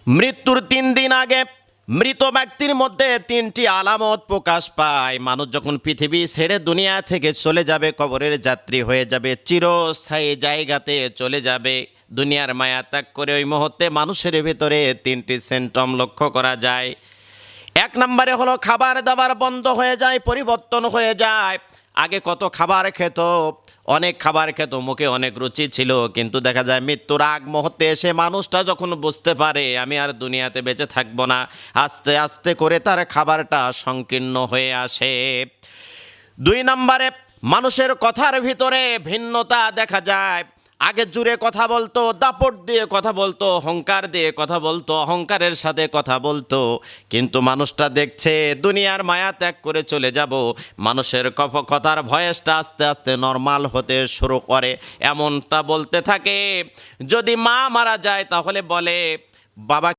মৃত্যুর 3 দিন আগে মৃত ব্যক্তির মধ্যে 3টি আলামত প্রকাশ পায়। মানুষ যখন পৃথিবী ছেড়ে দুনিয়া থেকে চলে যাবে, কবরের যাত্রী হয়ে যাবে, চিরস্থায়ী জায়গাতে চলে যাবে, দুনিয়ার মায়া ত্যাগ করে ওই মুহূর্তে মানুষের ভিতরে 3টি সিমটম লক্ষ্য করা যায়। 1 নম্বরে হলো খাবার দাবার বন্ধ হয়ে যায়, পরিবর্তন হয়ে যায়। আগে কত খাবার খেত, অনেক খাবার খেত, মুখে অনেক রুচি ছিল, কিন্তু দেখা যায় মৃত্যুর আগ মুহূর্তে এসে মানুষটা যখন বুঝতে পারে আমি আর দুনিয়াতে বেঁচে থাকবো না, আস্তে আস্তে করে তার খাবারটা সংকীর্ণ হয়ে আসে। 2 নম্বরে মানুষের কথার ভিতরে ভিন্নতা দেখা যায়। আগে জুড়ে কথা বলতো, দাপট দিয়ে কথা বলতো, অহংকার দিয়ে কথা বলতো, অহংকারের সাথে কথা বলতো, কিন্তু মানুষটা দেখছে দুনিয়ার মায়া ত্যাগ করে চলে যাব, মানুষের কথার ভয়েসটা আস্তে আস্তে নর্মাল হতে শুরু করে। এমনটা বলতে থাকে, যদি মা মারা যায় তাহলে বলে বাবা